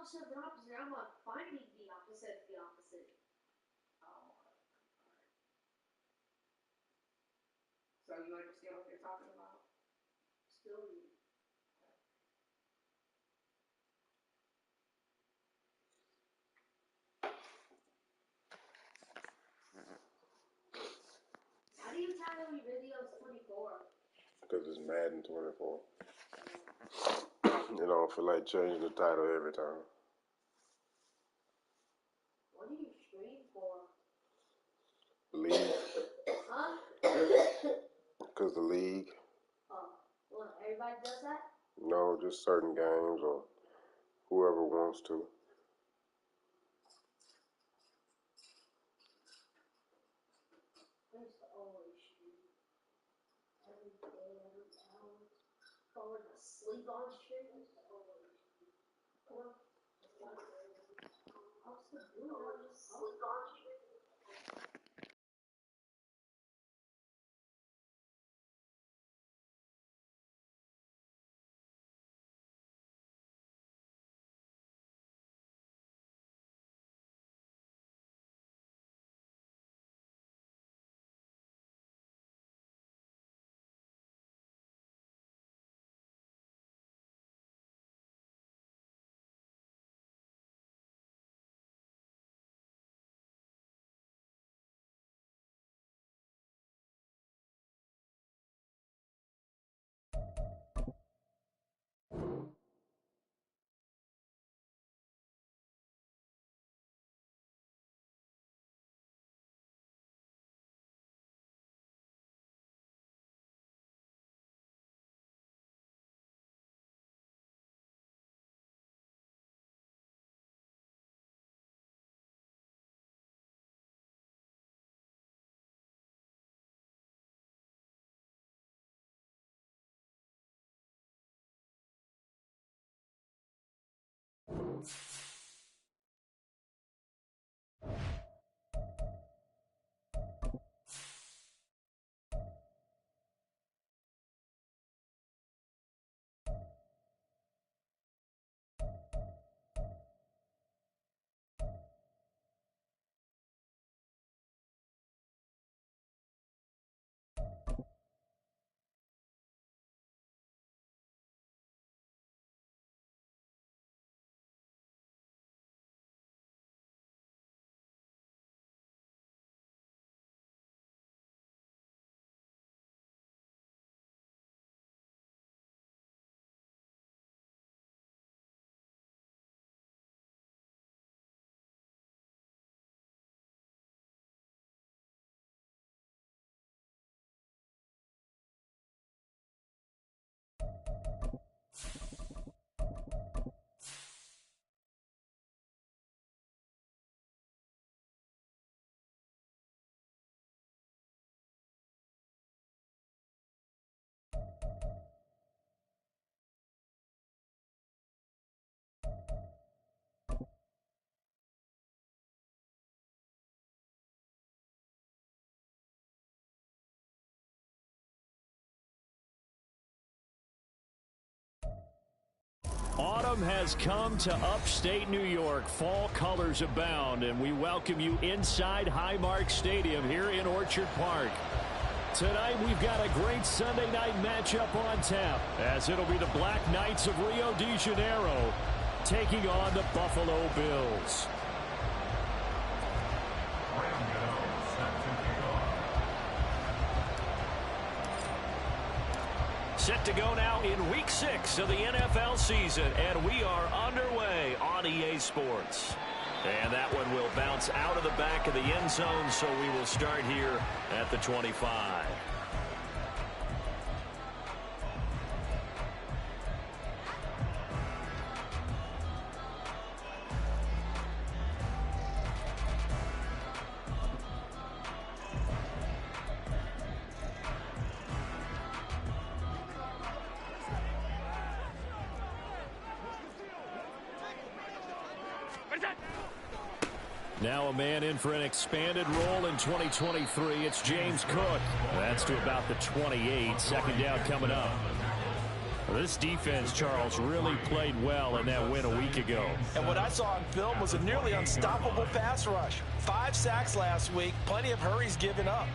opposite of the opposite. I'm finding the opposite of the opposite. Oh. So you understand what they're talking about? Still. How do you title your videos 24? Because it's Madden 24. You don't feel like changing the title every time. What do you stream for? League. Huh? Because the league. Oh, well, everybody does that? No, just certain games or whoever wants to. I used to always stream. Every day, every hour. Falling asleep on stream. I used to always stream. I was still doing it. I just sleep on stream. Autumn has come to upstate New York. Fall colors abound, and we welcome you inside Highmark Stadium here in Orchard Park. Tonight, we've got a great Sunday night matchup on tap, as it'll be the Black Knights of Rio de Janeiro taking on the Buffalo Bills. Set to go now in Week 6 of the NFL season, and we are underway on EA Sports. And that one will bounce out of the back of the end zone, so we will start here at the 25. Now a man in for an expanded role in 2023. It's James Cook. That's to about the 28. Second down coming up. This defense, Charles, really played well in that win a week ago. And what I saw on film was a nearly unstoppable pass rush. 5 sacks last week, plenty of hurries given up.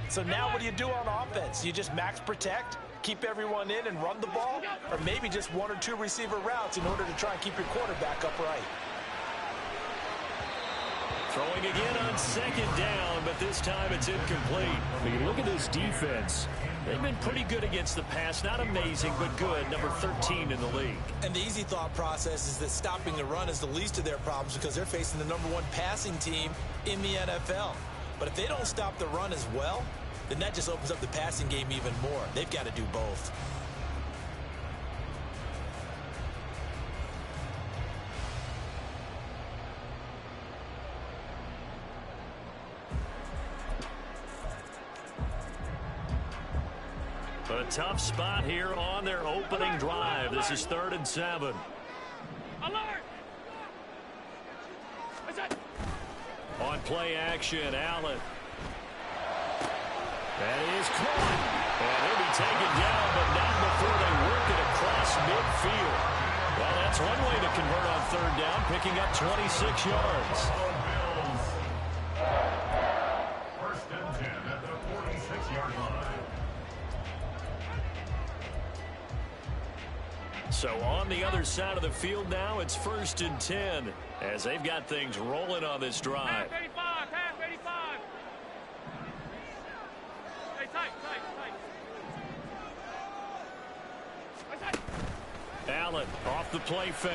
So now what do you do on offense? You just max protect, keep everyone in and run the ball, or maybe just 1 or 2 receiver routes in order to try and keep your quarterback upright. Throwing again on 2nd down, but this time it's incomplete. But you look at this defense. They've been pretty good against the pass. Not amazing, but good. Number 13 in the league. And the easy thought process is that stopping the run is the least of their problems because they're facing the #1 passing team in the NFL. But if they don't stop the run as well, then that just opens up the passing game even more. They've got to do both. A tough spot here on their opening drive. This is 3rd and 7. Alert! On play action, Allen. That is caught. And he'll be taken down, but not before they work it across midfield. Well, that's one way to convert on 3rd down, picking up 26 yards. First and 10 at the 46-yard line. So on the other side of the field now, it's 1st and 10 as they've got things rolling on this drive. Half 85, half 85. Hey, tight. Allen off the play fake.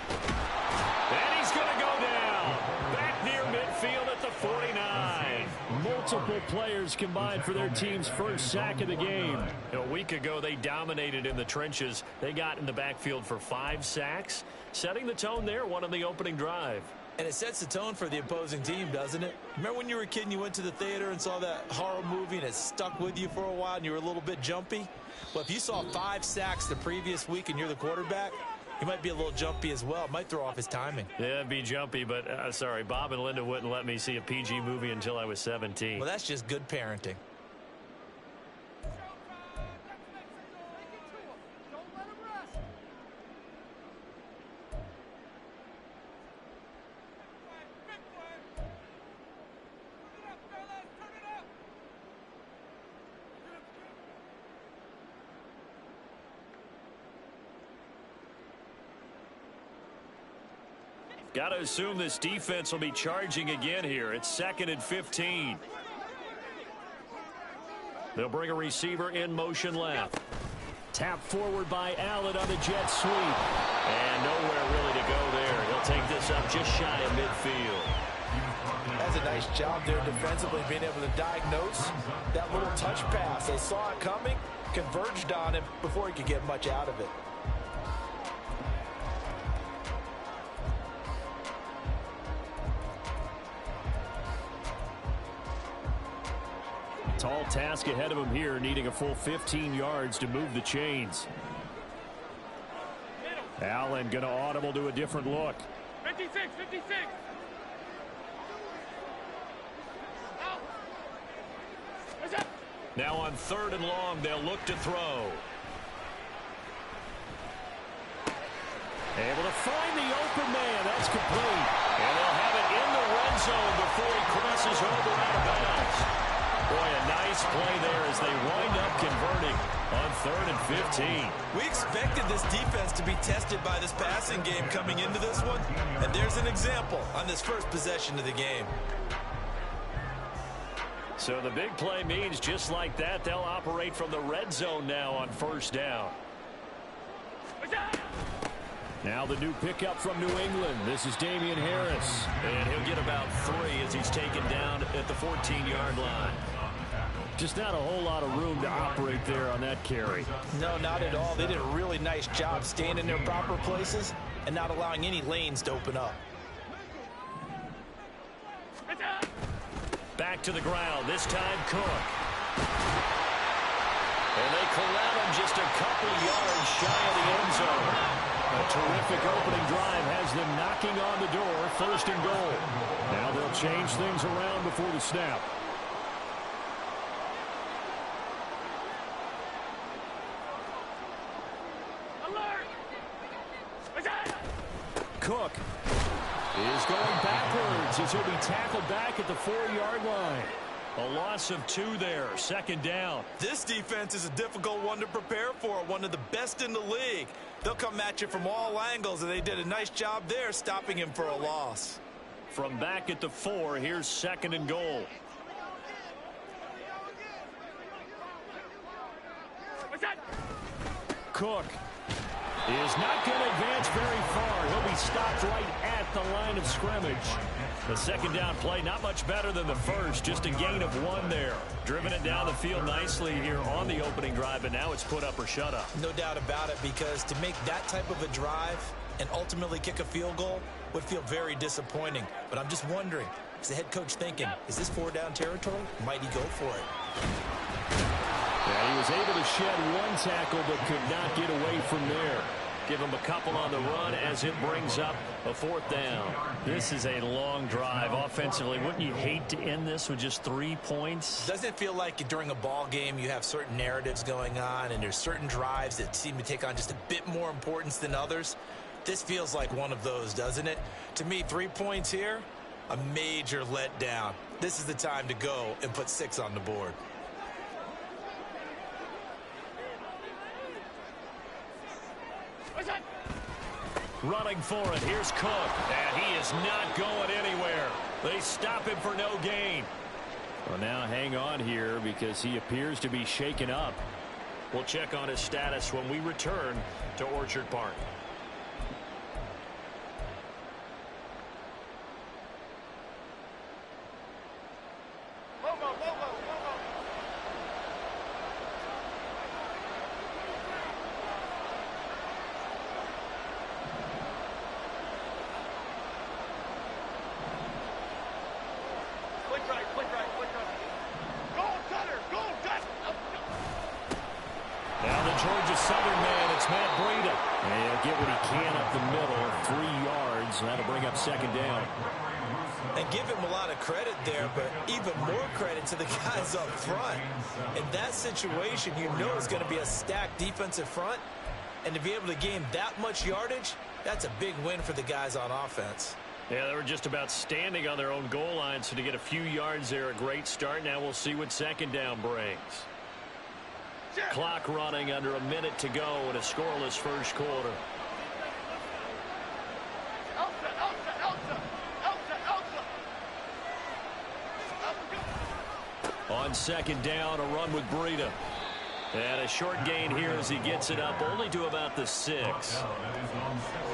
And he's going to go down. Back near midfield at the 49. Multiple players combined for their team's first sack of the game. A week ago, they dominated in the trenches. They got in the backfield for 5 sacks, setting the tone there, one on the opening drive. And it sets the tone for the opposing team, doesn't it? Remember when you were a kid and you went to the theater and saw that horror movie and it stuck with you for a while and you were a little bit jumpy? Well, if you saw 5 sacks the previous week and you're the quarterback, he might be a little jumpy as well. It might throw off his timing. Yeah, it'd be jumpy, but sorry, Bob and Linda wouldn't let me see a PG movie until I was 17. Well, that's just good parenting. Got to assume this defense will be charging again here. It's 2nd and 15. They'll bring a receiver in motion left. Tap forward by Allen on the jet sweep. And nowhere really to go there. He'll take this up just shy of midfield. That's a nice job there defensively, being able to diagnose that little touch pass. They saw it coming, converged on him before he could get much out of it. Tall task ahead of him here, needing a full 15 yards to move the chains. Allen going to audible to a different look. 56. Now on 3rd and long, they'll look to throw. Able to find the open man. That's complete. And they'll have it in the red zone before he crosses over out of bounds. Boy, a nice play there as they wind up converting on 3rd and 15. We expected this defense to be tested by this passing game coming into this one, and there's an example on this first possession of the game. So the big play means just like that, they'll operate from the red zone now on 1st down. Now the new pickup from New England. This is Damian Harris. And he'll get about 3 as he's taken down at the 14-yard line. Just not a whole lot of room to operate there on that carry. No, not at all. They did a really nice job staying in their proper places and not allowing any lanes to open up. Back to the ground, this time Cook. And they collect him just a couple yards shy of the end zone. A terrific opening drive has them knocking on the door, 1st and goal. Now they'll change things around before the snap. Cook is going backwards as he'll be tackled back at the 4-yard line. A loss of 2 there, 2nd down. This defense is a difficult one to prepare for, one of the best in the league. They'll come at you from all angles, and they did a nice job there stopping him for a loss. From back at the 4, here's 2nd and goal. Cook is not going to advance very far. He'll be stopped right at the line of scrimmage. The 2nd down play, not much better than the first, just a gain of 1 there. Driven it down the field nicely here on the opening drive, and now it's put up or shut up. No doubt about it, because to make that type of a drive and ultimately kick a field goal would feel very disappointing. But I'm just wondering, is the head coach thinking, is this 4-down territory? Might he go for it? Yeah, he was able to shed 1 tackle but could not get away from there. Give him a couple on the run as it brings up a 4th down. This is a long drive offensively. Wouldn't you hate to end this with just 3 points? Doesn't it feel like during a ball game you have certain narratives going on and there's certain drives that seem to take on just a bit more importance than others? This feels like one of those, doesn't it? To me, 3 points here, a major letdown. This is the time to go and put 6 on the board. Running for it. Here's Cook. And he is not going anywhere. They stop him for no gain. Well, now hang on here because he appears to be shaken up. We'll check on his status when we return to Orchard Park. Now the Georgia Southern man, it's Matt Breida. And he'll get what he can up the middle, 3 yards. That'll bring up 2nd down. And give him a lot of credit there, but even more credit to the guys up front. In that situation, you know it's going to be a stacked defensive front. And to be able to gain that much yardage, that's a big win for the guys on offense. Yeah, they were just about standing on their own goal line, so to get a few yards there, a great start. Now we'll see what 2nd down brings. Clock running under a minute to go in a scoreless first quarter. On 2nd down, a run with Breida. And a short gain here as he gets it up only to about the 6.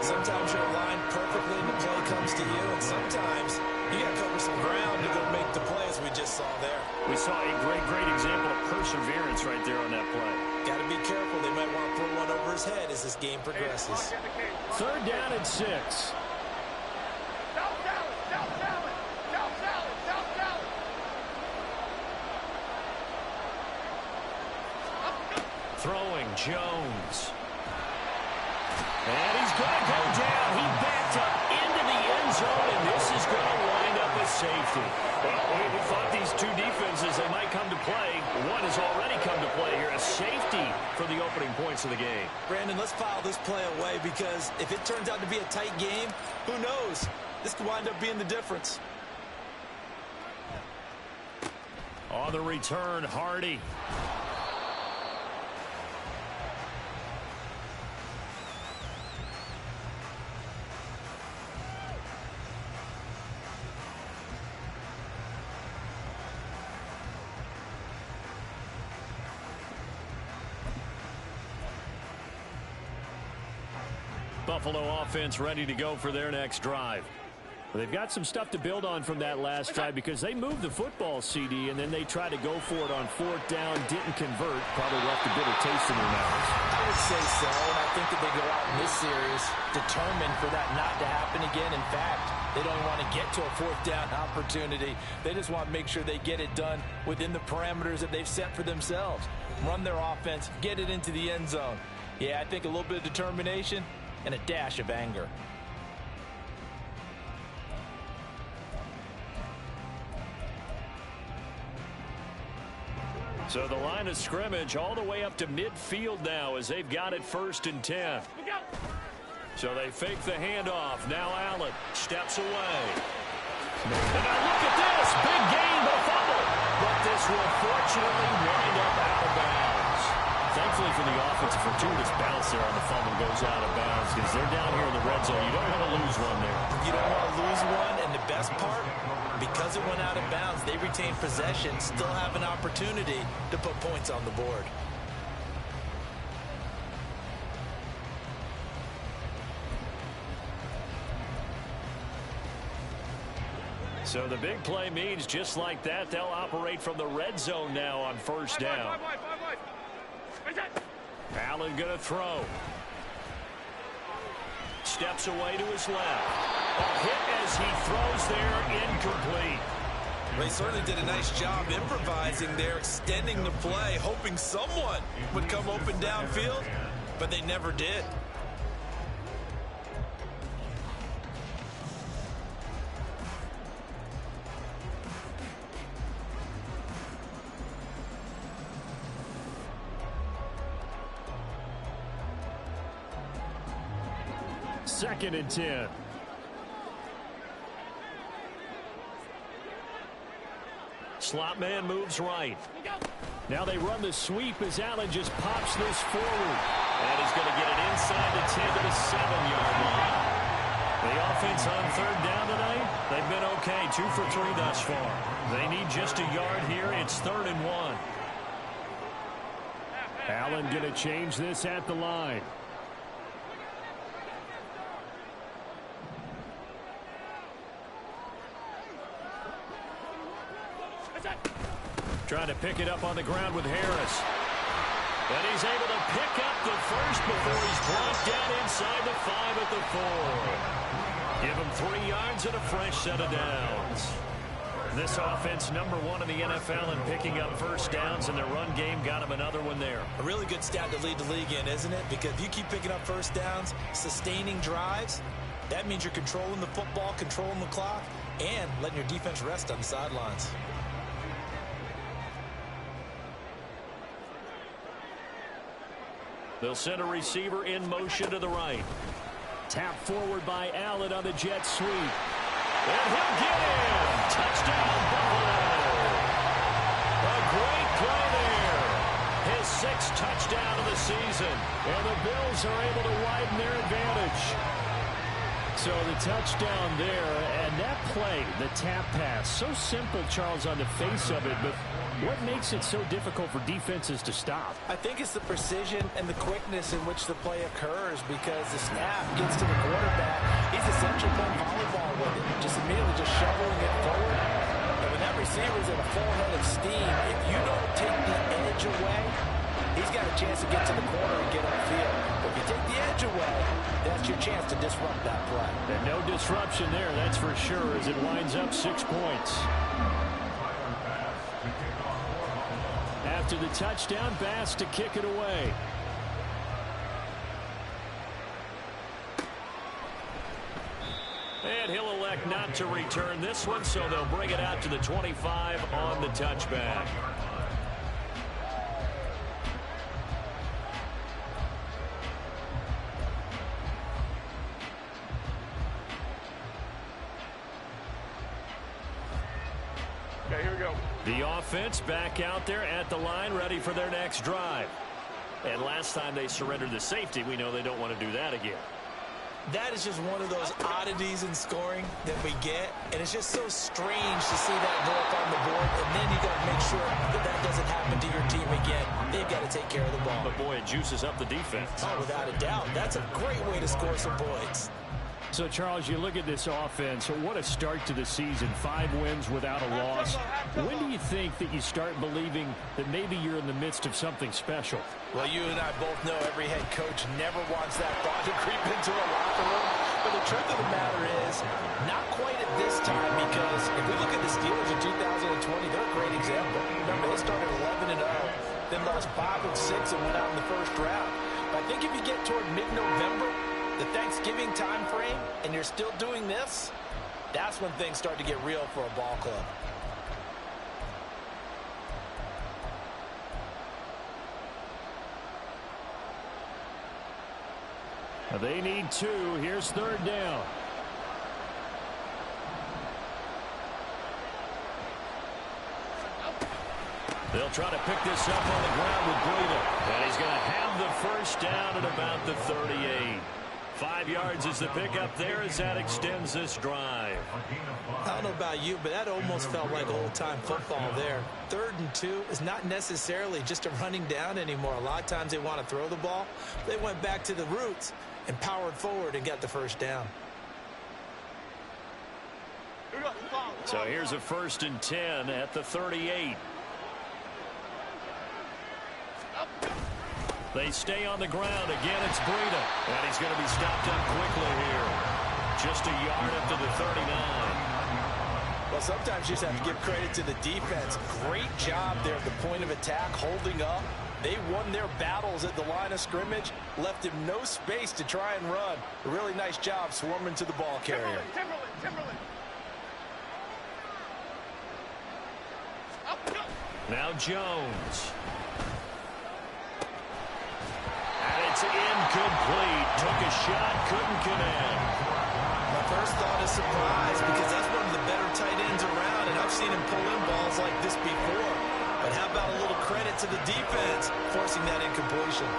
Sometimes you're aligned perfectly and the play comes to you, and sometimes you got to cover some ground to go make the play, as we just saw there. We saw a great example of perseverance right there on that play. Got to be careful. They might want to throw one over his head as this game progresses. 3rd down and 6. Throwing Jones. And he's going to go down. He backed up into the end zone, and this is going to wind up as safety. Well, we thought these two defenses, they might come to play. One has already come to play here, a safety for the opening points of the game. Brandon, let's file this play away because if it turns out to be a tight game, who knows? This could wind up being the difference. On the return, Hardy. Buffalo offense ready to go for their next drive. Well, they've got some stuff to build on from that last drive because they moved the football, CD, and then they tried to go for it on 4th down, didn't convert, probably left a bitter taste in their mouths. I would say so, and I think that they go out in this series determined for that not to happen again. In fact, they don't want to get to a 4th down opportunity. They just want to make sure they get it done within the parameters that they've set for themselves. Run their offense, get it into the end zone. Yeah, I think a little bit of determination and a dash of anger. So the line of scrimmage all the way up to midfield now as they've got it 1st and 10. So they fake the handoff. Now Allen steps away. And now look at this. Big gain, but a fumble. But this will fortunately wind up out of bounds. Thankfully for the offense, a fortuitous bounce there on the fumble goes out of bounds because they're down here in the red zone. You don't want to lose one there. You don't want to lose one, and the best part, because it went out of bounds, they retain possession, still have an opportunity to put points on the board. So the big play means just like that, they'll operate from the red zone now on first down. Allen going to throw. Steps away to his left. A hit as he throws there, incomplete. They certainly did a nice job improvising there, extending the play, hoping someone would come open downfield, but they never did. Second and 10. Slot man moves right. Now they run the sweep as Allen just pops this forward. And he's going to get it inside the 10 to the 7-yard line. The offense on third down tonight, they've been okay. 2 for 3 thus far. They need just a yard here. It's 3rd and 1. Allen going to change this at the line. Trying to pick it up on the ground with Harris. And he's able to pick up the first before he's brought down inside the 5 at the 4. Give him 3 yards and a fresh set of downs. This offense #1 in the NFL in picking up first downs, and their run game got him another one there. A really good stat to lead the league in, isn't it? Because if you keep picking up first downs, sustaining drives, that means you're controlling the football, controlling the clock, and letting your defense rest on the sidelines. They'll send a receiver in motion to the right. Tap forward by Allen on the jet sweep. And he'll get in. Touchdown, Buffalo. A great play there. His 6th touchdown of the season. And the Bills are able to widen their advantage. So the touchdown there, and that play, the tap pass, so simple, Charles, on the face of it, but what makes it so difficult for defenses to stop? I think it's the precision and the quickness in which the play occurs because the snap gets to the quarterback. He's essentially playing volleyball with it, just immediately just shoveling it forward. And when that receiver is at a full head of steam, if you don't take the edge away, he's got a chance to get to the corner and get upfield. But if you take the edge away, that's your chance to disrupt that play. And no disruption there, that's for sure, as it winds up 6 points. After the touchdown, Bass to kick it away. And he'll elect not to return this one, so they'll bring it out to the 25 on the touchback. Okay, here we go. The offense back out there at the line, ready for their next drive. And last time they surrendered the safety, we know they don't want to do that again. That is just one of those oddities in scoring that we get, and it's just so strange to see that go up on the board, and then you got to make sure that that doesn't happen to your team again. They've got to take care of the ball. But boy, it juices up the defense. Oh, without a doubt. That's a great way to score some points. So, Charles, you look at this offense, what a start to the season. 5 wins without a loss. When do you think that you start believing that maybe you're in the midst of something special? Well, you and I both know every head coach never wants that thought to creep into a locker room. But the truth of the matter is, not quite at this time, because if we look at the Steelers in 2020, they're a great example. Remember, they started 11-0, then lost 5 and 6 and went out in the first round. But I think if you get toward mid-November, the Thanksgiving time frame, and you're still doing this, that's when things start to get real for a ball club. They need 2. Here's 3rd down. They'll try to pick this up on the ground with Breida. And he's going to have the first down at about the 38. 5 yards is the pickup there as that extends this drive. I don't know about you, but that almost felt like old-time football there. 3rd and 2 is not necessarily just a running down anymore. A lot of times they want to throw the ball. They went back to the roots and powered forward and got the first down. So here's a 1st and 10 at the 38. They stay on the ground. Again, it's Breida. And he's going to be stopped up quickly here. Just a yard up to the 39. Well, sometimes you just have to give credit to the defense. Great job there at the point of attack, holding up. They won their battles at the line of scrimmage, left him no space to try and run. A really nice job swarming to the ball carrier. Timberland. Now Jones. And it's incomplete. Took a shot, couldn't connect. My first thought is surprise, because that's one of the better tight ends around, and I've seen him pull in balls like this before. But how about a little credit to the defense forcing that incompletion?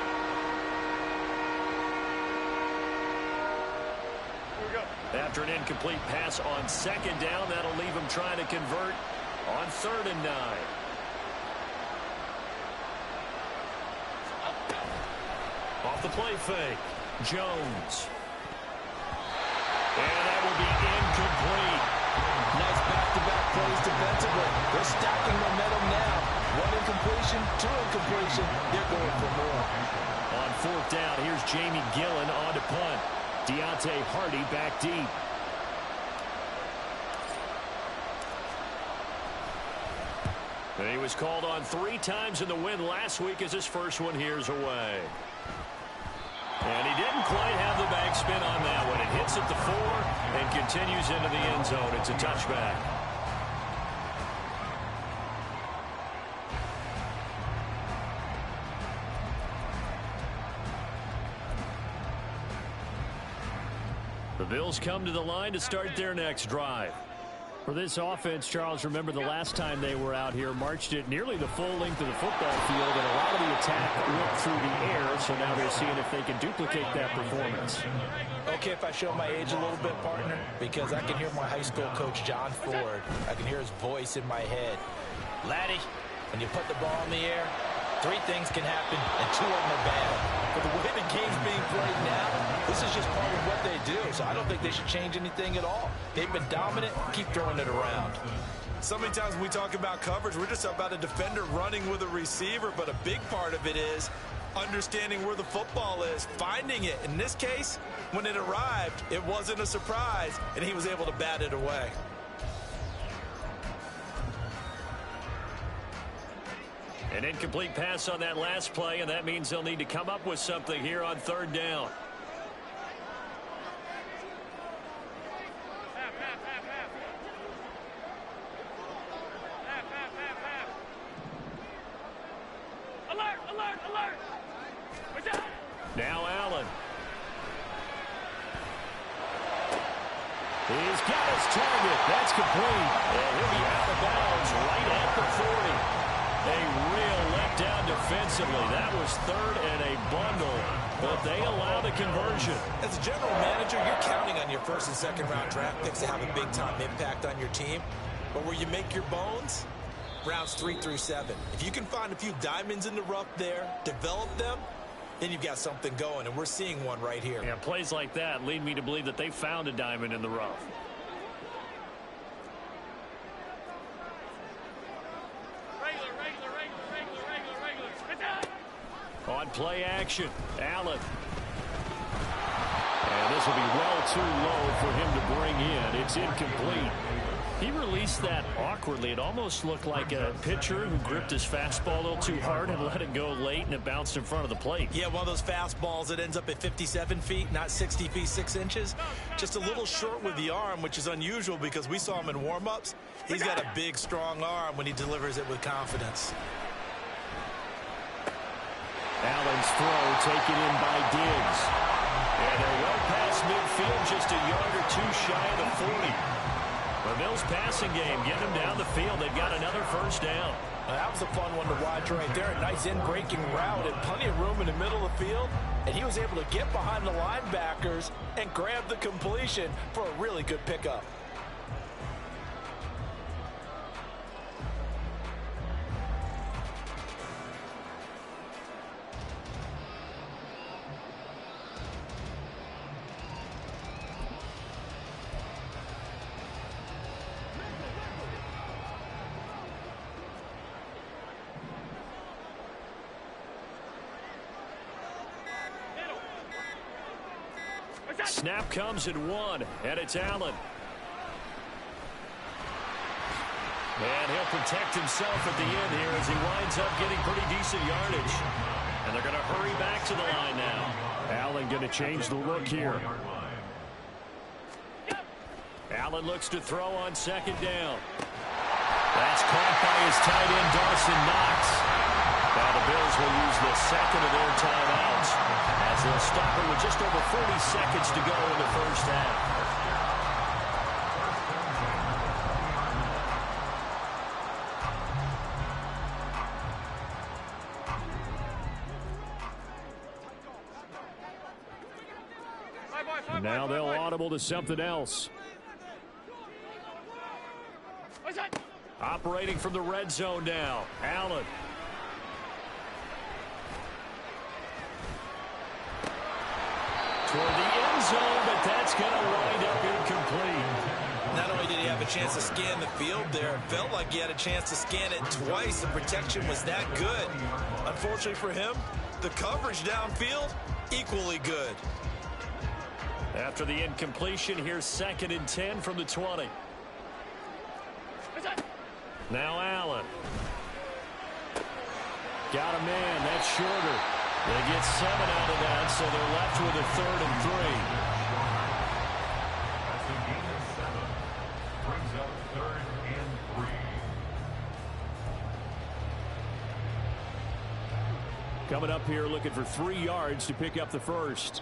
After an incomplete pass on 2nd down, that'll leave him trying to convert on 3rd and 9. Off the play fake, Jones. And that will be incomplete. Nice back-to-back plays defensively. They're stacking momentum now. 1 incompletion, 2 incompletion. They're going for more. On 4th down, here's Jamie Gillen on to punt. Deontay Hardy back deep. And he was called on 3 times in the win last week as his first one here's away. And he didn't quite have the backspin on that one. It hits at the 4 and continues into the end zone. It's a touchback. The Bills come to the line to start their next drive. For this offense, Charles, remember the last time they were out here, marched it nearly the full length of the football field, and a lot of the attack went through the air, so now they're seeing if they can duplicate that performance. Okay, if I show my age a little bit, partner, because I can hear my high school coach, John Ford. I can hear his voice in my head. Laddie, when you put the ball in the air, 3 things can happen, and 2 of them are bad. But the way the game's being played now, this is just part of what they do, so I don't think they should change anything at all. They've been dominant. Keep throwing it around. So many times when we talk about coverage, we're just about a defender running with a receiver, but a big part of it is understanding where the football is, finding it. In this case, when it arrived, it wasn't a surprise, and he was able to bat it away. An incomplete pass on that last play, and that means they'll need to come up with something here on 3rd down. Alert! Now Allen. He's got his target. That's complete. And he'll be out of bounds right at the 40. A real letdown defensively. That was 3rd and a bundle, but they allowed a conversion. As a general manager, you're counting on your 1st and 2nd round draft picks to have a big-time impact on your team. But where you make your bones, rounds 3 through 7. If you can find a few diamonds in the rough there, develop them, then you've got something going, and we're seeing one right here. Yeah, plays like that lead me to believe that they found a diamond in the rough. On play action, Allen. And this will be well too low for him to bring in. It's incomplete. He released that awkwardly. It almost looked like a pitcher who gripped his fastball a little too hard and let it go late, and it bounced in front of the plate. Yeah, one of those fastballs that ends up at 57 feet, not 60 feet, 6 inches. Just a little short with the arm, which is unusual because we saw him in warm-ups. He's got a big, strong arm when he delivers it with confidence. Allen's throw taken in by Diggs. And they're well past midfield, just a yard or two shy of the 40. The Bills passing game, getting them down the field. They've got another first down. That was a fun one to watch right there. A nice in-breaking route and plenty of room in the middle of the field. And he was able to get behind the linebackers and grab the completion for a really good pickup. Snap comes at 1, and it's Allen. And he'll protect himself at the end here as he winds up getting pretty decent yardage. And they're going to hurry back to the line now. Allen going to change the look here. Allen looks to throw on second down. That's caught by his tight end, Dawson Knox. Now the Bills will use the second of their timeouts as they'll stop it with just over 40 seconds to go in the first half. Now they'll audible to something else. Operating from the red zone now, Allen. Toward the end zone, but that's going to wind up incomplete. Not only did he have a chance to scan the field there, it felt like he had a chance to scan it twice. The protection was that good. Unfortunately for him, the coverage downfield, equally good. After the incompletion, here's 2nd and 10 from the 20. Now Allen. Got a man. That's shorter. They get 7 out of that, so they're left with a 3rd and 3. That's a gain of 7. Brings up 3rd and 3. Coming up here looking for 3 yards to pick up the first.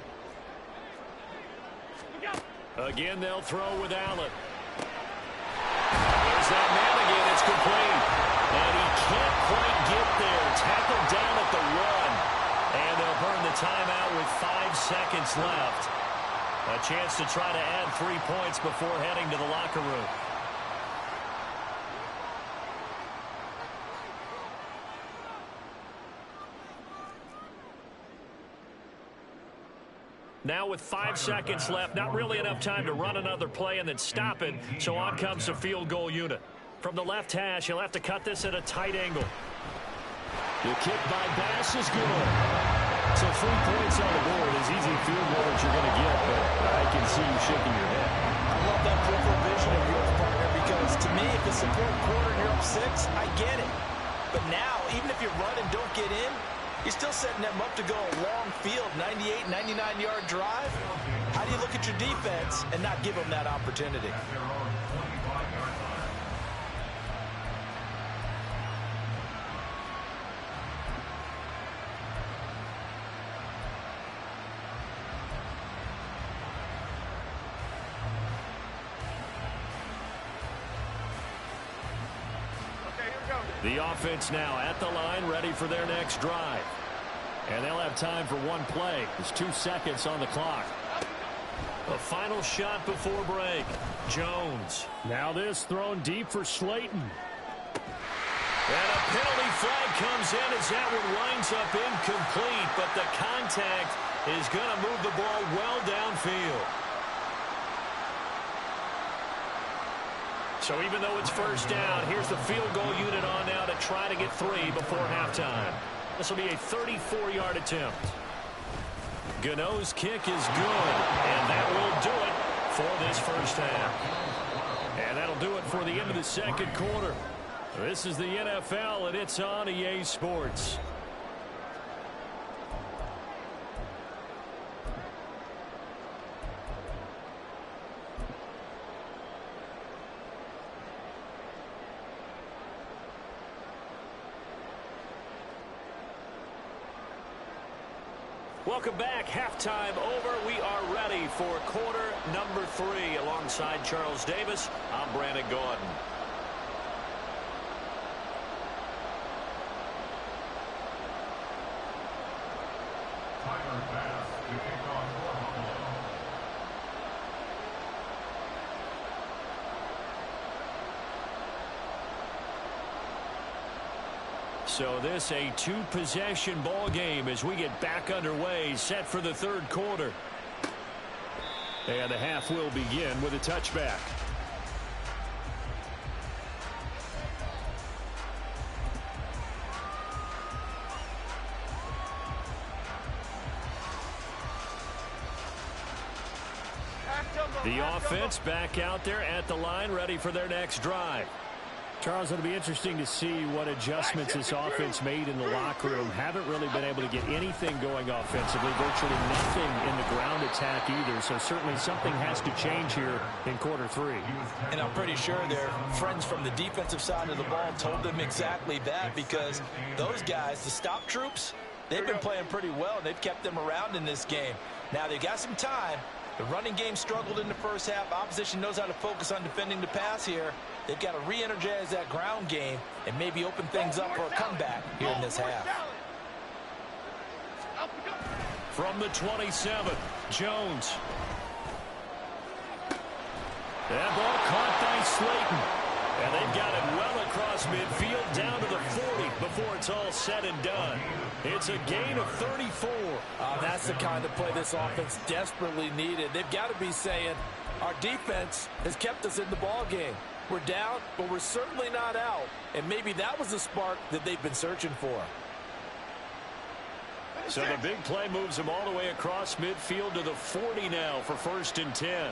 Again, they'll throw with Allen. There's that man again. It's complete. And he can't quite get there. Tackled down at the 1. And they'll burn the timeout with 5 seconds left. A chance to try to add 3 points before heading to the locker room. Now with 5 seconds left, not really enough time to run another play and then stop it, so on comes the field goal unit. From the left hash, he'll have to cut this at a tight angle. The kick by Bass is good. So 3 points on the board, as easy field goal that you're going to get, but I can see you shaking your head. I love that peripheral vision of yours, partner, because to me, if it's the 4th quarter and you're up 6, I get it. But now, even if you run and don't get in, you're still setting them up to go a long field, 98, 99-yard drive. How do you look at your defense and not give them that opportunity? The offense now at the line, ready for their next drive. And they'll have time for 1 play. There's 2 seconds on the clock. A final shot before break. Jones. Now this thrown deep for Slayton. And a penalty flag comes in as that one winds up incomplete, but the contact is going to move the ball well downfield. So even though it's first down, here's the field goal unit on now to try to get 3 before halftime. This will be a 34-yard attempt. Gano's kick is good, and that will do it for this first half. And that'll do it for the end of the second quarter. This is the NFL, and it's on EA Sports. Welcome back. Halftime over. We are ready for quarter number 3. Alongside Charles Davis, I'm Brandon Gordon. Tyler Bass to kick off for Buffalo. So this a 2-possession ball game as we get back underway, set for the third quarter. And the half will begin with a touchback. The offense back out there at the line, ready for their next drive. Charles, it'll be interesting to see what adjustments this offense made in the locker room. Haven't really been able to get anything going offensively, virtually nothing in the ground attack either. So certainly something has to change here in quarter 3. And I'm pretty sure their friends from the defensive side of the ball told them exactly that, because those guys, the stop troops, they've been playing pretty well. They've kept them around in this game. Now they've got some time. The running game struggled in the first half. Opposition knows how to focus on defending the pass here. They've got to re-energize that ground game and maybe open things up for a comeback here in this half. From the 27, Jones. That ball caught by Slayton. And they've got it well across midfield down to the 40 before it's all said and done. It's a gain of 34. That's the kind of play this offense desperately needed. They've got to be saying, our defense has kept us in the ball game. We're down, but we're certainly not out. And maybe that was the spark that they've been searching for. So the big play moves them all the way across midfield to the 40 now for 1st and 10.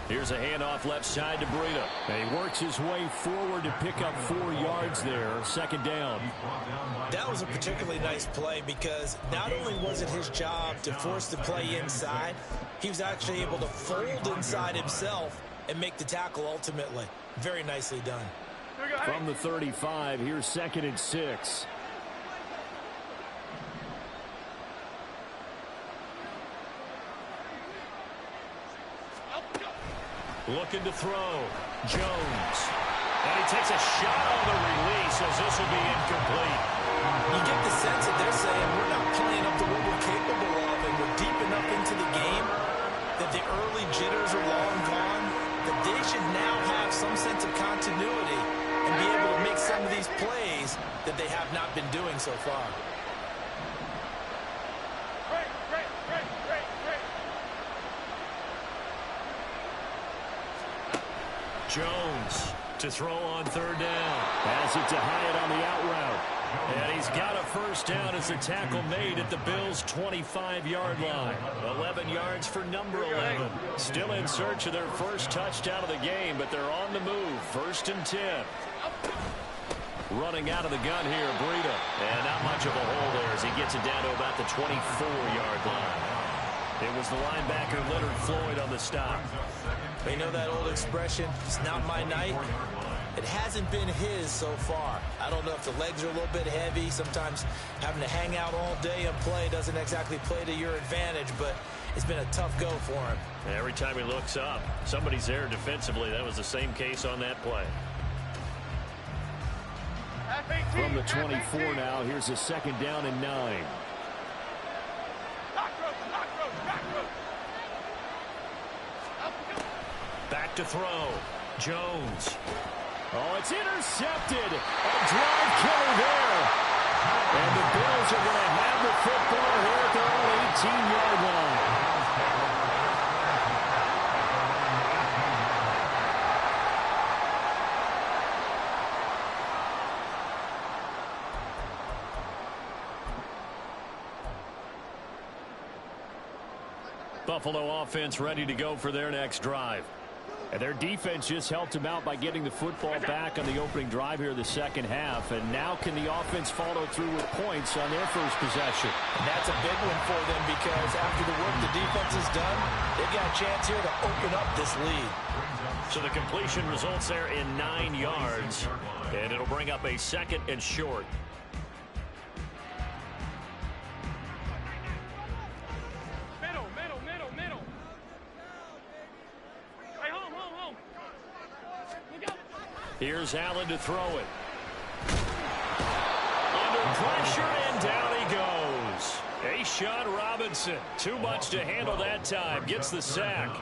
Here's a handoff left side to Breida. And he works his way forward to pick up 4 yards there. 2nd down. That was a particularly nice play because not only was it his job to force the play inside, he was actually able to fold inside himself and make the tackle ultimately. Very nicely done. From the 35, here's 2nd and 6. Looking to throw. Jones. And he takes a shot on the release as this will be incomplete. You get the sense that they're saying we're not playing up to what we're capable of, and we're deep enough into the game that the early jitters are long gone, that they should now have some sense of continuity and be able to make some of these plays that they have not been doing so far. Jones to throw on 3rd down. Pass it to Hyatt on the out route. And he's got a 1st down as the tackle made at the Bills' 25-yard line. 11 yards for number 11. Still in search of their first touchdown of the game, but they're on the move. 1st and 10. Running out of the gun here, Breida. And not much of a hole there as he gets it down to about the 24-yard line. It was the linebacker Leonard Floyd on the stop. You know that old expression, it's not my night? It hasn't been his so far. I don't know if the legs are a little bit heavy. Sometimes having to hang out all day and play doesn't exactly play to your advantage, but it's been a tough go for him. Every time he looks up, somebody's there defensively. That was the same case on that play. From the 24 now, here's a 2nd down and 9. Back to throw. Jones. Oh, it's intercepted. A drive killer there. And the Bills are going to have the football here at their own 18-yard line. Buffalo offense ready to go for their next drive. And their defense just helped them out by getting the football back on the opening drive here in the 2nd half. And now can the offense follow through with points on their first possession? And that's a big one for them because after the work the defense has done, they've got a chance here to open up this lead. So the completion results there in 9 yards. And it'll bring up a 2nd and short. Here's Allen to throw it. Under pressure, and down he goes. A'Shawn Robinson, too much to handle that time, gets the sack.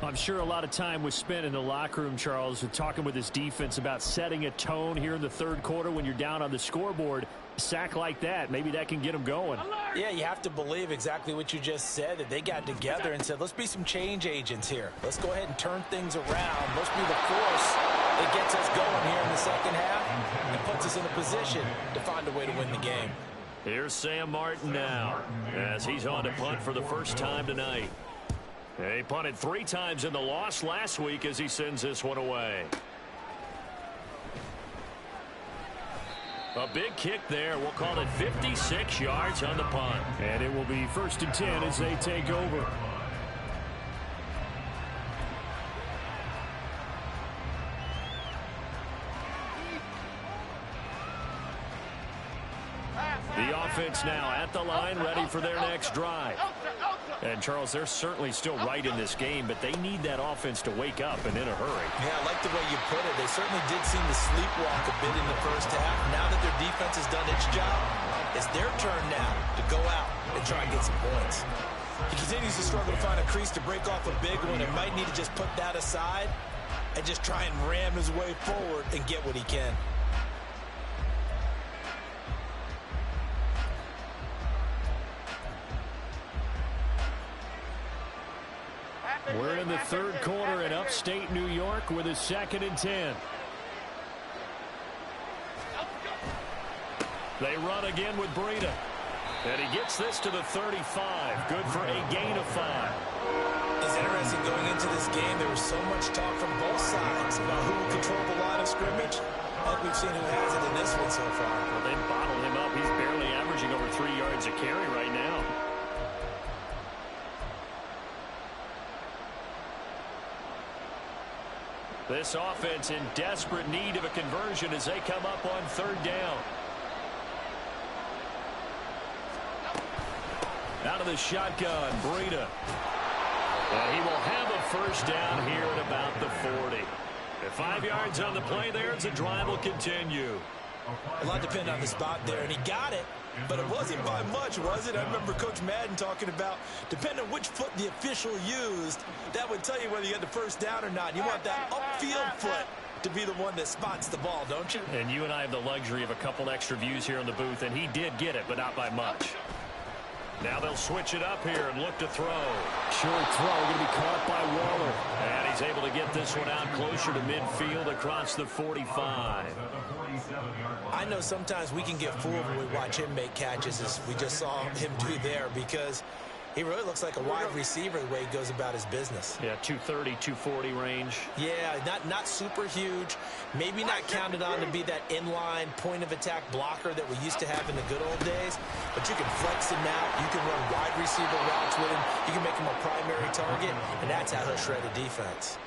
I'm sure a lot of time was spent in the locker room, Charles, talking with his defense about setting a tone here in the third quarter when you're down on the scoreboard. A sack like that, maybe that can get them going. Yeah, you have to believe exactly what you just said, that they got together and said, let's be some change agents here. Let's go ahead and turn things around. Let's be the force that gets us going here in the second half and puts us in a position to find a way to win the game. Here's Sam Martin now as he's on to punt for the first time tonight. He punted 3 times in the loss last week as he sends this one away. A big kick there. We'll call it 56 yards on the punt. And it will be 1st and 10 as they take over. The offense now at the line, ready for their next drive. And, Charles, they're certainly still right in this game, but they need that offense to wake up and in a hurry. Yeah, I like the way you put it. They certainly did seem to sleepwalk a bit in the first half. Now that their defense has done its job, it's their turn now to go out and try and get some points. He continues to struggle to find a crease to break off a big one and might need to just put that aside and just try and ram his way forward and get what he can. We're in the third quarter in upstate New York with a 2nd and 10. They run again with Breida. And he gets this to the 35. Good for a gain of 5. It's interesting going into this game. There was so much talk from both sides about who would control the line of scrimmage. Like we've seen who has it in this one so far. Well, they bottled him up. He's barely averaging over 3 yards a carry right now. This offense in desperate need of a conversion as they come up on 3rd down. Out of the shotgun, Breida. And he will have a 1st down here at about the 40. At 5 yards on the play there, as the drive will continue. A lot depended on the spot there, and he got it. But it wasn't by much, was it? I remember Coach Madden talking about, depending on which foot the official used, that would tell you whether you had the 1st down or not. You want that upfield foot to be the one that spots the ball, don't you? And you and I have the luxury of a couple extra views here in the booth, and he did get it, but not by much. Now they'll switch it up here and look to throw. Short throw, going to be caught by Waller. And he's able to get this one out closer to midfield across the 45. I know sometimes we can get fooled when we watch him make catches, as we just saw him do there, because he really looks like a wide receiver the way he goes about his business. Yeah, 230, 240 range. Yeah, not super huge. Maybe not counted on to be that inline point-of-attack blocker that we used to have in the good old days. But you can flex him out. You can run wide receiver routes with him. You can make him a primary target, and that's how he'll shred a defense.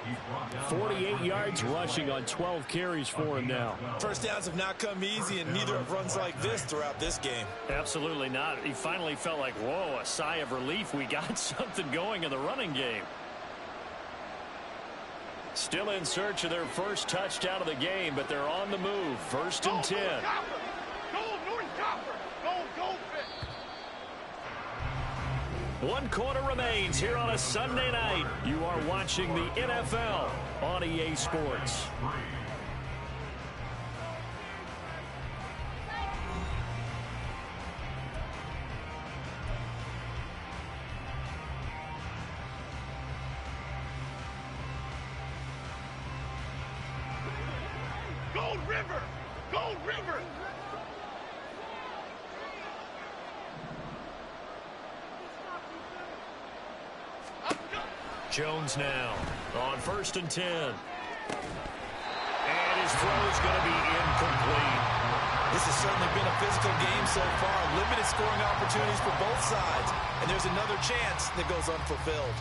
48 yards rushing on 12 carries for him now. 1st downs have not come easy, and neither have runs like this throughout this game. Absolutely not. He finally felt like, whoa, a sigh of relief. We got something going in the running game. Still in search of their 1st touchdown of the game, but they're on the move. 1st and 10. One quarter remains here on a Sunday night. You are watching the NFL on EA Sports. Gold River! Gold River! Jones now on 1st and 10. And his throw is going to be incomplete. This has certainly been a physical game so far. Limited scoring opportunities for both sides. And there's another chance that goes unfulfilled.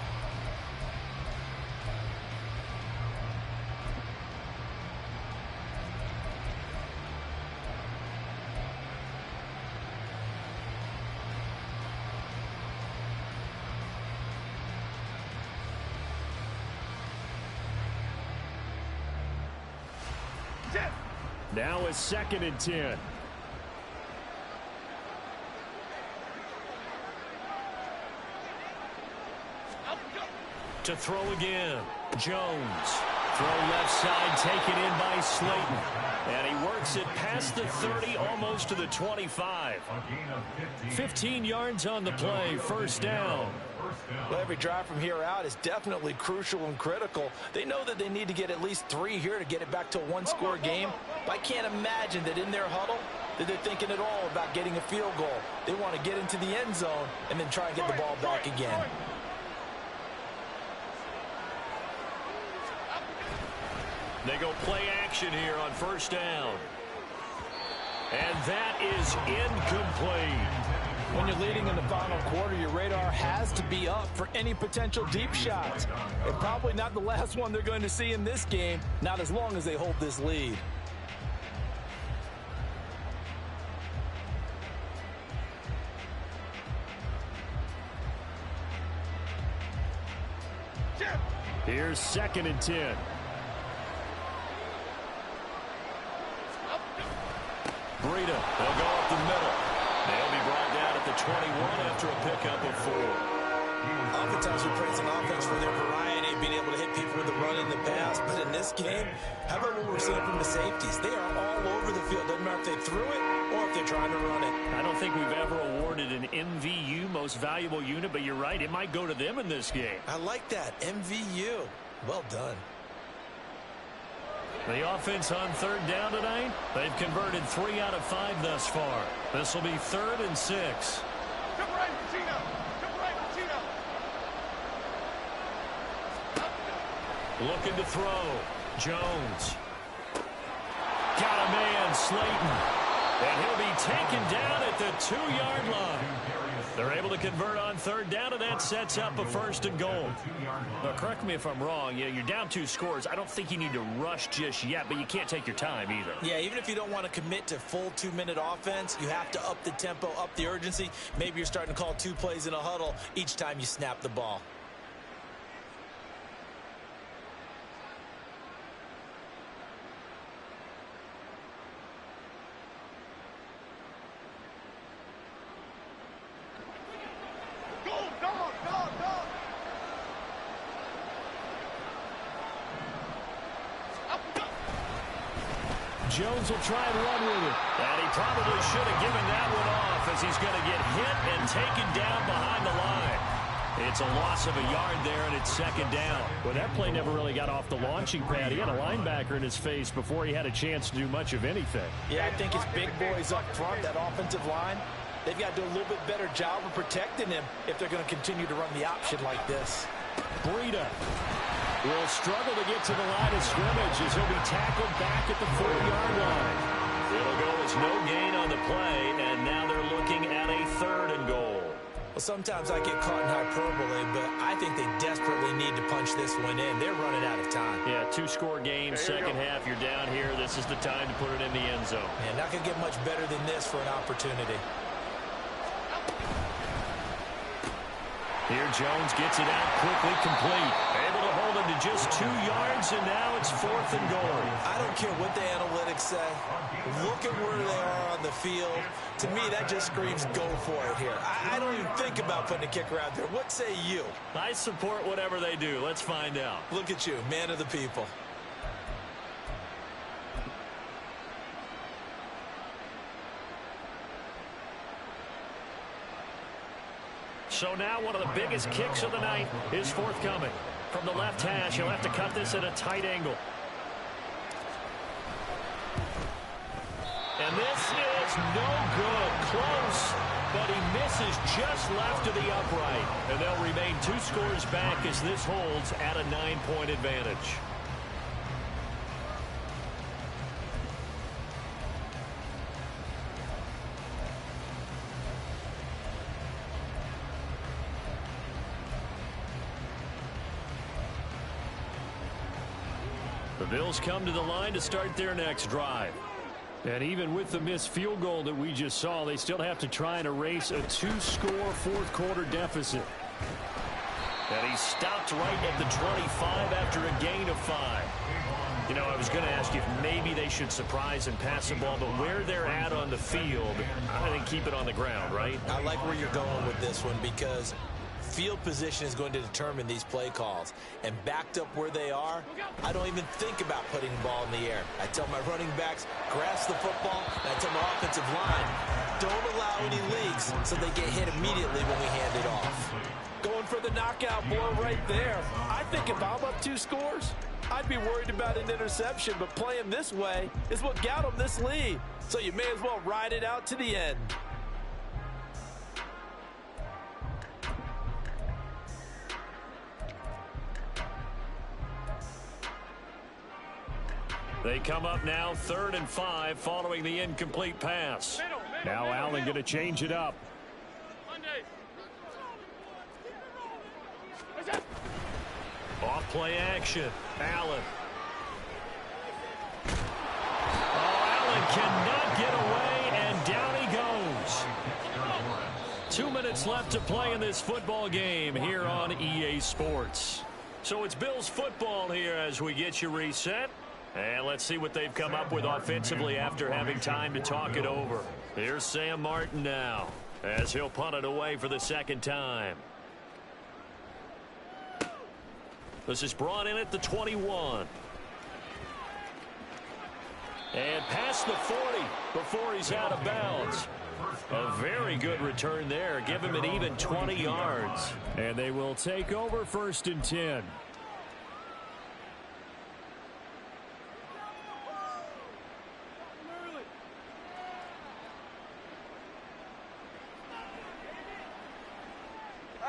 Now it's 2nd and 10. To throw again. Jones. Throw left side, taken in by Slayton. And he works it past the 30, almost to the 25. 15 yards on the play, 1st down. Well, every drive from here out is definitely crucial and critical. They know that they need to get at least 3 here to get it back to a one-score game. But I can't imagine that in their huddle that they're thinking at all about getting a field goal. They want to get into the end zone and then try and get the ball back again. They go play action here on 1st down. And that is incomplete. When you're leading in the final quarter, your radar has to be up for any potential deep shots. And probably not the last one they're going to see in this game, not as long as they hold this lead. Here's 2nd and 10. Breida, they'll go up the middle. They'll be brought down at the 21 after a pickup of 4. Oftentimes we praise an offense for their variety, being able to hit people with the run in the pass. But in this game, how about what we're seeing from the safeties? They are all over the field. Doesn't matter if they threw it or if they're trying to run it. I don't think we've ever awarded an MVU, most valuable unit, but you're right. It might go to them in this game. I like that. MVU. Well done. The offense on 3rd down tonight, they've converted 3 out of 5 thus far. This will be 3rd and 6. Looking to throw. Jones. Got a man, Slayton. And he'll be taken down at the 2-yard line. They're able to convert on 3rd down, and that sets up a 1st and goal. Now, correct me if I'm wrong. You're down 2 scores. I don't think you need to rush just yet, but you can't take your time either. Yeah, even if you don't want to commit to full 2-minute offense, you have to up the tempo, up the urgency. Maybe you're starting to call 2 plays in a huddle each time you snap the ball. Jones will try and run with it. And he probably should have given that one off as he's going to get hit and taken down behind the line. It's a loss of a yard there, and it's 2nd down. Well, that play never really got off the launching pad. He had a linebacker in his face before he had a chance to do much of anything. Yeah, I think his big boys up front, that offensive line, they've got to do a little bit better job of protecting him if they're going to continue to run the option like this. Breida will struggle to get to the line of scrimmage as he'll be tackled back at the 4-yard line. It'll go as no gain on the play, and now they're looking at a 3rd and goal. Well, sometimes I get caught in hyperbole, but I think they desperately need to punch this one in. They're running out of time. Yeah, 2-score game, second half, you're down here. This is the time to put it in the end zone. Man, not going to get much better than this for an opportunity. Here Jones gets it out quickly, complete. Able to hold him to just 2 yards, and now it's 4th and goal. I don't care what the analytics say. Look at where they are on the field. To me, that just screams go for it here. I don't even think about putting a kicker out there. What say you? I support whatever they do. Let's find out. Look at you, man of the people. So now one of the biggest kicks of the night is forthcoming. From the left hash, he'll have to cut this at a tight angle. And this is no good. Close, but he misses just left of the upright. And they'll remain 2 scores back as this holds at a 9-point advantage. The Bills come to the line to start their next drive. And even with the missed field goal that we just saw, they still have to try and erase a 2-score 4th quarter deficit. And he stopped right at the 25 after a gain of 5. You know, I was going to ask you if maybe they should surprise and pass the ball, but where they're at on the field, I think keep it on the ground, right? I like where you're going with this one because field position is going to determine these play calls. And backed up where they are, I don't even think about putting the ball in the air. I tell my running backs, grasp the football, and I tell my offensive line, don't allow any leaks so they get hit immediately when we hand it off. Going for the knockout blow right there. I think if I'm up 2 scores, I'd be worried about an interception, but playing this way is what got them this lead. So you may as well ride it out to the end. They come up now 3rd and 5 following the incomplete pass. Now Allen going to change it up. Off play action. Allen. Oh, Allen cannot get away, and down he goes. 2 minutes left to play in this football game here on EA Sports. So it's Bills football here as we get you reset. And let's see what they've come up with offensively after having time to talk it over. Here's Sam Martin now as he'll punt it away for the 2nd time. This is brought in at the 21. And past the 40 before he's out of bounds. A very good return there. Give him an even 20 yards. And they will take over 1st and 10.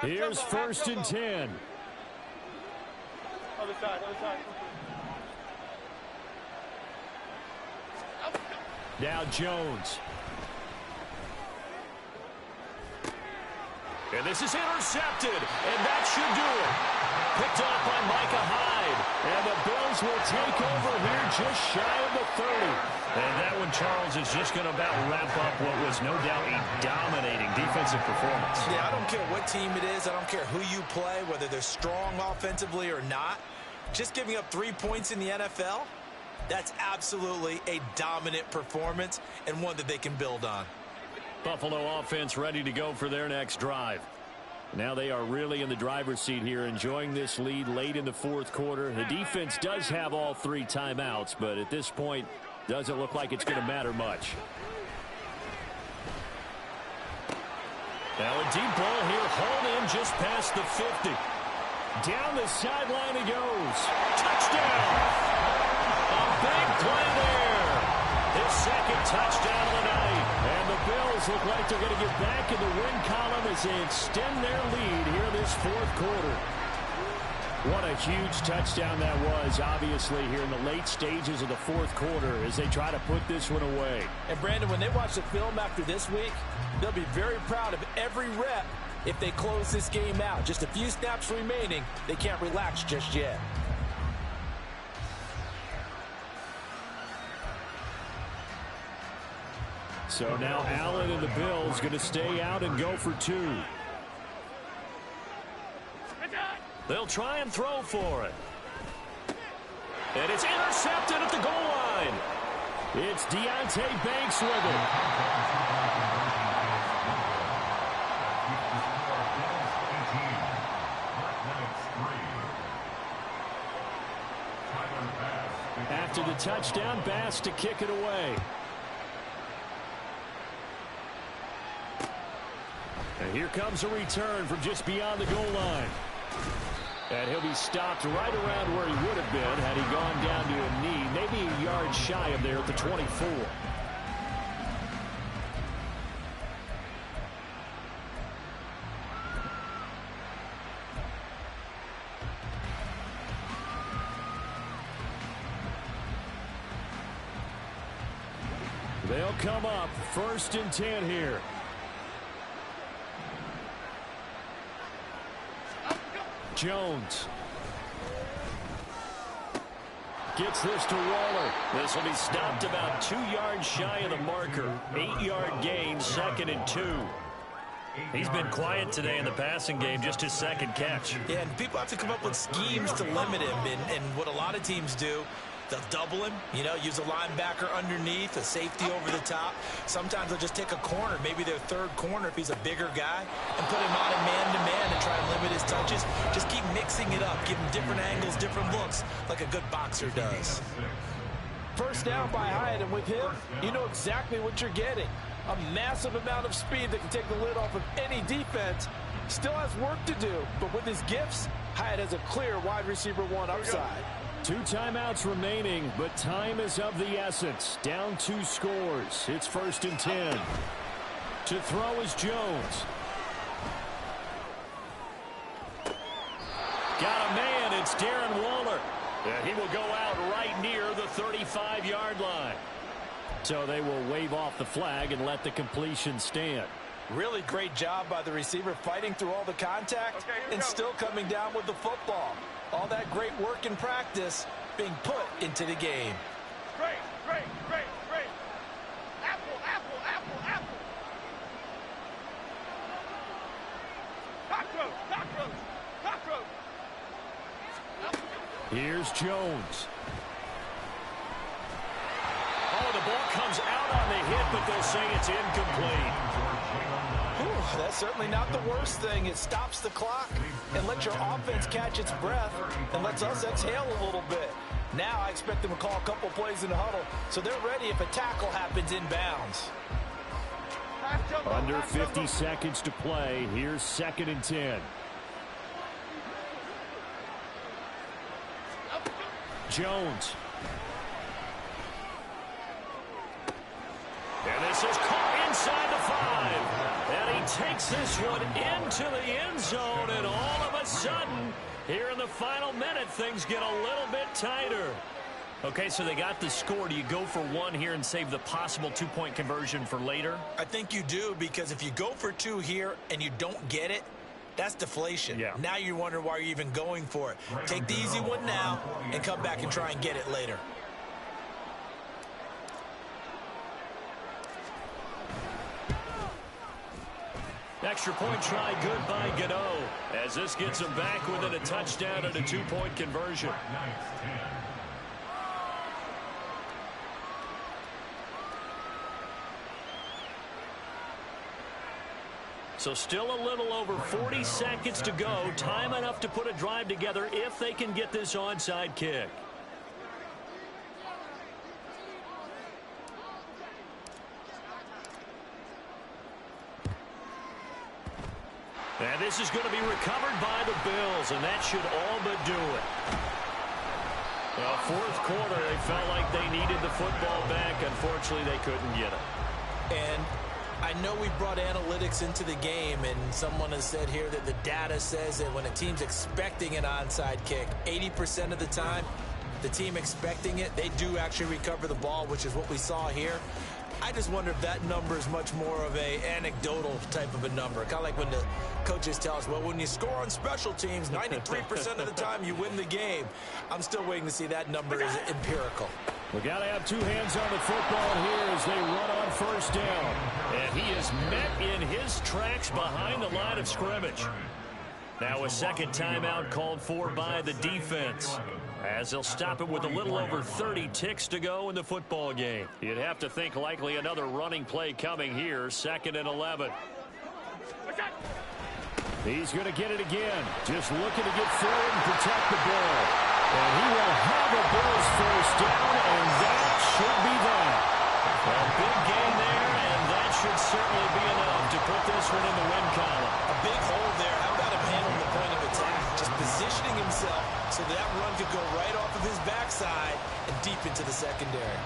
Here's 1st and 10. Other side, other side. Now Jones. And this is intercepted, and that should do it. Picked off by Micah Hyde. And the Bills will take over here just shy of the 30. And that one, Charles, is just going to about wrap up what was no doubt a dominating defensive performance. Yeah, I don't care what team it is. I don't care who you play, whether they're strong offensively or not. Just giving up 3 points in the NFL, that's absolutely a dominant performance and one that they can build on. Buffalo offense ready to go for their next drive. Now they are really in the driver's seat here, enjoying this lead late in the 4th quarter. The defense does have all 3 timeouts, but at this point, doesn't look like it's going to matter much. Now a deep ball here, hauled in just past the 50. Down the sideline he goes. Touchdown! A big play there. His 2nd touchdown of the night. And the Bills look like they're going to get back in the win column as they extend their lead here this 4th quarter. What a huge touchdown that was, obviously, here in the late stages of the 4th quarter as they try to put this one away. And, Brandon, when they watch the film after this week, they'll be very proud of every rep if they close this game out. Just a few snaps remaining. They can't relax just yet. So now Allen and the Bills going to stay out and go for 2. They'll try and throw for it. And it's intercepted at the goal line. It's Deonte Banks with it. After the touchdown, Bass to kick it away. And here comes a return from just beyond the goal line. And he'll be stopped right around where he would have been had he gone down to a knee, maybe a yard shy of there at the 24. They'll come up 1st and 10 here. Jones gets this to Waller. This will be stopped about 2 yards shy of the marker. 8-yard gain, 2nd and 2. He's been quiet today in the passing game, just his second catch. Yeah, and people have to come up with schemes to limit him, and what a lot of teams do, they'll double him, use a linebacker underneath, a safety over the top. Sometimes they'll just take a corner, maybe their third corner if he's a bigger guy, and put him on a man-to-man and try and limit his touches. Just keep mixing it up, give him different angles, different looks, like a good boxer does. First down by Hyatt, and with him, you know exactly what you're getting. A massive amount of speed that can take the lid off of any defense. Still has work to do, but with his gifts, Hyatt has a clear wide receiver one upside. 2 timeouts remaining, but time is of the essence. Down 2 scores. It's 1st and 10. To throw is Jones. Got a man. It's Darren Waller. And he will go out right near the 35-yard line. So they will wave off the flag and let the completion stand. Really great job by the receiver fighting through all the contact and still coming down with the football. All that great work in practice being put into the game. Great. Apple. Cockroach. Here's Jones. Oh, the ball comes out on the hit, but they'll say it's incomplete. Whew, that's certainly not the worst thing. It stops the clock and lets your offense catch its breath and lets us exhale a little bit. Now I expect them to call a couple plays in the huddle, so they're ready if a tackle happens inbounds. Under 50 seconds to play. Here's 2nd and 10. Jones. And this is caught inside the 5. And he takes this one into the end zone. And all of a sudden, here in the final minute, things get a little bit tighter. Okay, so they got the score. Do you go for 1 here and save the possible 2-point conversion for later? I think you do, because if you go for 2 here and you don't get it, that's deflation. Yeah. Now you wonder why you're even going for it. Take the easy one now and come back and try and get it later. Extra point try good by Gano, as this gets him back within a touchdown and a 2-point conversion. So still a little over 40 seconds to go. Time enough to put a drive together if they can get this onside kick. And this is going to be recovered by the Bills, and that should all but do it. Well, 4th quarter, they felt like they needed the football back. Unfortunately, they couldn't get it. And I know we brought analytics into the game, and someone has said here that the data says that when a team's expecting an onside kick, 80% of the time, the team expecting it, they do actually recover the ball, which is what we saw here. I just wonder if that number is much more of a anecdotal type of a number. Kind of like when the coaches tell us, well, when you score on special teams, 93% of the time you win the game. I'm still waiting to see that number is empirical. We got to have 2 hands on the football here as they run on 1st down. And he is met in his tracks behind the line of scrimmage. Now a 2nd timeout called for by the defense, as they'll stop it with a little over 30 ticks to go in the football game. You'd have to think likely another running play coming here. 2nd and 11. He's going to get it again. Just looking to get forward and protect the ball. And he will have a Bills 1st down, and that should be that. A big gain there, and that should certainly be enough to put this one in the win column. A big hole there. How about him handling the point of attack? Just positioning himself so that run could go right off of his backside and deep into the secondary.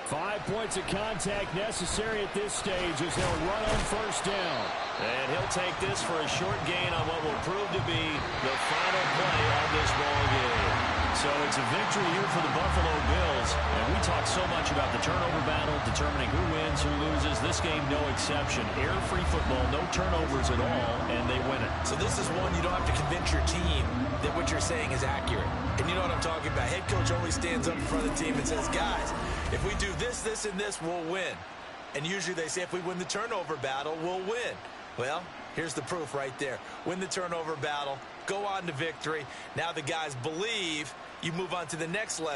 Five points of contact necessary at this stage as they'll run on 1st down. And he'll take this for a short gain on what will prove to be the final play of this ball game. So it's a victory here for the Buffalo Bills. And we talk so much about the turnover battle, determining who wins, who loses. This game, no exception. Error-free football, no turnovers at all, and they win it. So this is one you don't have to convince your team that what you're saying is accurate. And you know what I'm talking about. Head coach always stands up in front of the team and says, guys, if we do this, this, and this, we'll win. And usually they say if we win the turnover battle, we'll win. Well, here's the proof right there. Win the turnover battle, go on to victory. Now the guys believe you move on to the next level.